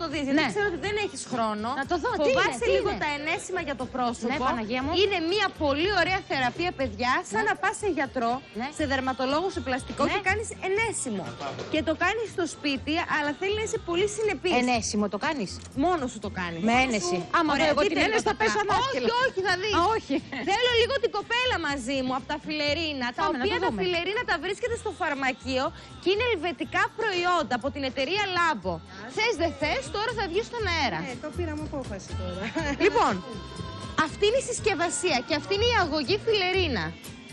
το δεις. Γιατί Ναι. ξέρω ότι δεν έχεις χρόνο. Να το δω. Φοβάσαι λίγο είναι. τα ενέσιμα για το πρόσωπο. Ναι, Παναγία μου. Είναι μια πολύ ωραία θεραπεία, παιδιά. Σαν να πας σε γιατρό, σε δερματολόγο, σε πλαστικό και κάνεις ενέσιμο. Και το κάνεις στο σπίτι, αλλά θέλει να είσαι πολύ συνεπής. Ενέσιμο το κάνεις. Μόνο σου το κάνεις. Με ένεση. Άμα δω εγώ την ένεση θα πέσω ανάσκελα. Όχι, όχι, θα δεις. Όχι. Θέλω λίγο την κοπέλα μαζί μου από τα φιλερίνα. Τα Πάμε, οποία να το τα δούμε. φιλερίνα τα βρίσκεται στο φαρμακείο και είναι ελβετικά προϊόντα από την εταιρεία Λάμπο. Θες δεν θες, τώρα θα βγει στον αέρα. Το πήραμε απόφαση τώρα. Λοιπόν, αυτή είναι η συσκευασία και αυτή είναι η αγωγή φιλερίνα.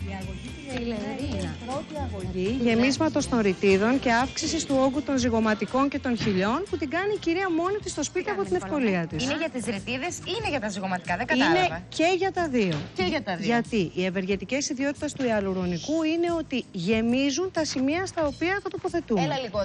Η αγωγή φιλερίνα είναι η πρώτη αγωγή γεμίσματος των ρητίδων και αύξησης του όγκου των ζυγωματικών και των χιλιών που την κάνει η κυρία μόνη της στο σπίτι από την ευκολία της. Είναι για τις ρητίδες ή είναι για τα ζυγωματικά, δεν κατάλαβα. Είναι και για τα δύο. Και για τα δύο. Γιατί οι ευεργετικές ιδιότητες του ιαλουρονικού είναι ότι γεμίζουν τα σημεία στα οποία θα τοποθετούμε. Έλα λίγο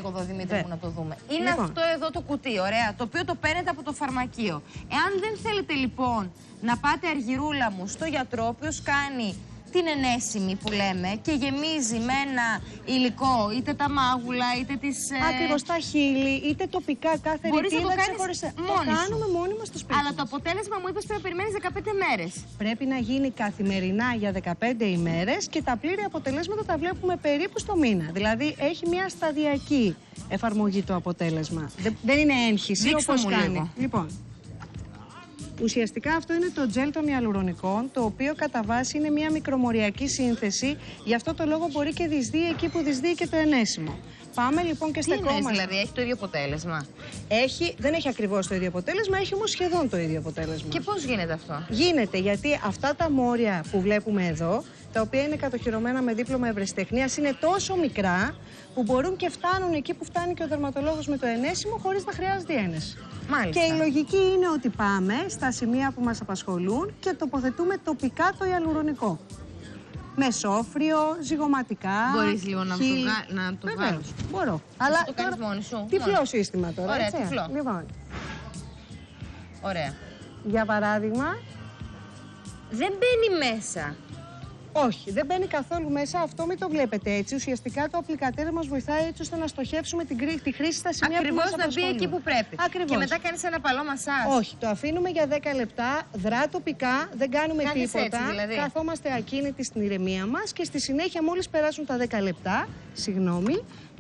εδώ Δημήτρη μου να το δούμε. Είναι Λοιπόν. αυτό εδώ το κουτί, ωραία, το οποίο το παίρνετε από το φαρμακείο. Εάν δεν θέλετε λοιπόν να πάτε αργυρούλα μου στο γιατρό, ο οποίος κάνει την ενέσιμη που λέμε και γεμίζει με ένα υλικό, είτε τα μάγουλα, είτε τις... Ακριβώς τα χείλη, είτε τοπικά κάθε Μπορείς να το ρητίδα κάνεις ξεχωριστά. Το μόνη σου. κάνουμε μόνοι μας στο σπίτι. Αλλά το αποτέλεσμα μου είπες πρέπει να περιμένεις 15 μέρες. Πρέπει να γίνει καθημερινά για 15 ημέρες και τα πλήρη αποτελέσματα τα βλέπουμε περίπου στο μήνα. Δηλαδή έχει μια σταδιακή εφαρμογή το αποτέλεσμα. Δεν είναι έγχυση Δείξτε όπως μου κάνει. λίγο. Λοιπόν, ουσιαστικά αυτό είναι το τζέλ των ιαλουρονικών, το οποίο κατά βάση είναι μια μικρομοριακή σύνθεση. Γι' αυτό το λόγο μπορεί και δυσδύει εκεί που δυσδύει και το ενέσιμο. Πάμε λοιπόν και στεκόμαστε. Δηλαδή έχει το ίδιο αποτέλεσμα. Δεν έχει ακριβώς το ίδιο αποτέλεσμα, έχει όμως σχεδόν το ίδιο αποτέλεσμα. Και πώς γίνεται αυτό? Γίνεται γιατί αυτά τα μόρια που βλέπουμε εδώ, τα οποία είναι κατοχυρωμένα με δίπλωμα ευρεσιτεχνίας, είναι τόσο μικρά που μπορούν και φτάνουν εκεί που φτάνει και ο δερματολόγος με το ενέσιμο χωρίς να χρειάζεται ένεση. Μάλιστα. Και η λογική είναι ότι πάμε στα σημεία που μας απασχολούν και τοποθετούμε τοπικά το ιαλουρονικό. Με σόφριο, ζυγωματικά. Μπορείς λίγο να χείλη. να το Βεβαίως, βάλεις? μπορώ. Αλλά το κάνεις μόνη σου? Τυφλό σύστημα τώρα. Ωραία, έτσι. τυφλό. Λοιπόν, Ωραία. για παράδειγμα. Δεν μπαίνει μέσα. Όχι, δεν μπαίνει καθόλου μέσα. Αυτό μην το βλέπετε έτσι. Ουσιαστικά το απλικατέρ μας βοηθάει έτσι ώστε να στοχεύσουμε τη χρήση στα σημεία που μας Ακριβώς να μπει απασχολούν. εκεί που πρέπει. Ακριβώς. Και μετά κάνεις ένα παλό μασάζ. Όχι, το αφήνουμε για 10 λεπτά, δρά τοπικά, δεν κάνουμε Κάνεις τίποτα. έτσι, δηλαδή. Καθόμαστε ακίνητοι στην ηρεμία μας και στη συνέχεια μόλις περάσουν τα 10 λεπτά,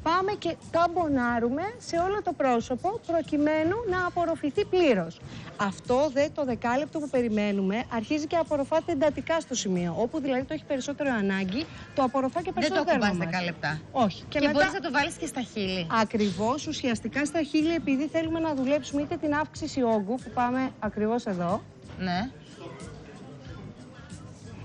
πάμε και ταμπονάρουμε σε όλο το πρόσωπο προκειμένου να απορροφηθεί πλήρως. Αυτό το δεκάλεπτο που περιμένουμε αρχίζει και απορροφάται εντατικά στο σημείο. Όπου δηλαδή το έχει περισσότερο ανάγκη, το απορροφά και Δεν περισσότερο. το κουμπάς 10 λεπτά. Όχι. Και μπορείς να το βάλεις και στα χείλη. Ακριβώς, ουσιαστικά στα χείλη, επειδή θέλουμε να δουλέψουμε είτε την αύξηση όγκου, που πάμε ακριβώς εδώ, Ναι.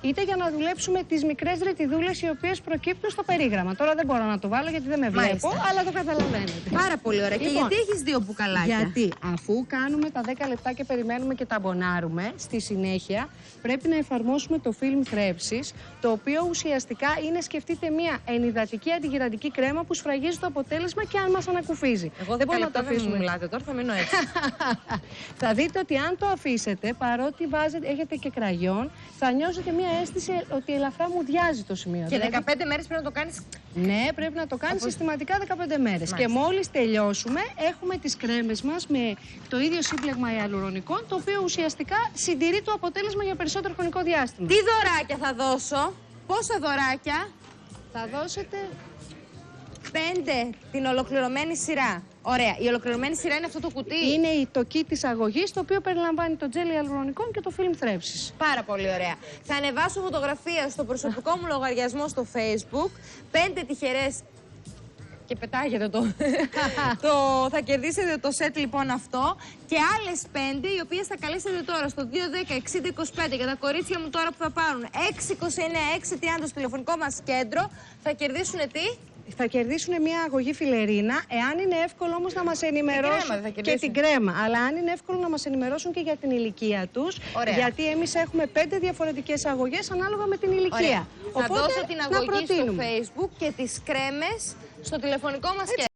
είτε για να δουλέψουμε τις μικρές ρετιδούλες οι οποίες προκύπτουν στο περίγραμμα. Τώρα δεν μπορώ να το βάλω γιατί δεν με βλέπω, Μάλιστα. αλλά το καταλαβαίνετε. Πάρα πολύ ωραία. Και Λοιπόν, γιατί έχεις δύο μπουκαλάκια? Γιατί αφού κάνουμε τα 10 λεπτά και περιμένουμε και ταμπονάρουμε, στη συνέχεια πρέπει να εφαρμόσουμε το φιλμ θρέψης, το οποίο ουσιαστικά είναι, σκεφτείτε, μια ενυδατική αντιγυραντική κρέμα που σφραγίζει το αποτέλεσμα και αν μας ανακουφίζει. Εγώ δεν 10 μπορούμε να το λεπτά δεν μου αφήσουμε. μιλάτε τώρα, θα μείνω έτσι. Θα δείτε ότι αν το αφήσετε, παρότι έχετε και κραγιόν, θα νιώσετε μια αίσθηση ότι ελαφρά μουδιάζει το σημείο. Και Δηλαδή, 15 μέρες πρέπει να το κάνεις. ναι, πρέπει να το κάνεις συστηματικά 15 μέρες. Και μόλις τελειώσουμε, έχουμε τις κρέμες μας με το ίδιο σύμπλεγμα ιαλουρονικών, το οποίο ουσιαστικά συντηρεί το αποτέλεσμα για περισσότερο χρονικό διάστημα. Τι δωράκια θα δώσω? Πόσα δωράκια? Θα δώσετε 5 την ολοκληρωμένη σειρά. Ωραία. Η ολοκληρωμένη σειρά είναι αυτό το κουτί. είναι το kit της αγωγής, το οποίο περιλαμβάνει το τζέλ ιαλουρονικών και το φιλμ θρέψης. Πάρα πολύ ωραία. Θα ανεβάσω φωτογραφία στο προσωπικό μου λογαριασμό στο Facebook. 5 τυχερές. Και πετάγεται θα κερδίσετε το σετ λοιπόν αυτό. Και άλλες 5 οι οποίες θα καλέσετε τώρα στο 210-60-25 για τα κορίτσια μου τώρα που θα πάρουν 629-630 στο τηλεφωνικό μας κέντρο. Θα κερδίσουν τι? Θα κερδίσουν μια αγωγή φιλερίνα, εάν είναι εύκολο όμως να μας ενημερώσουν. Και την κρέμα. Αλλά αν είναι εύκολο να μας ενημερώσουν και για την ηλικία τους. Ωραία. Γιατί εμείς έχουμε 5 διαφορετικές αγωγές ανάλογα με την ηλικία. Ωραία. Οπότε, θα δώσω την αγωγή στο προτείνουμε. Facebook και τις κρέμες στο τηλεφωνικό μας κέντρο.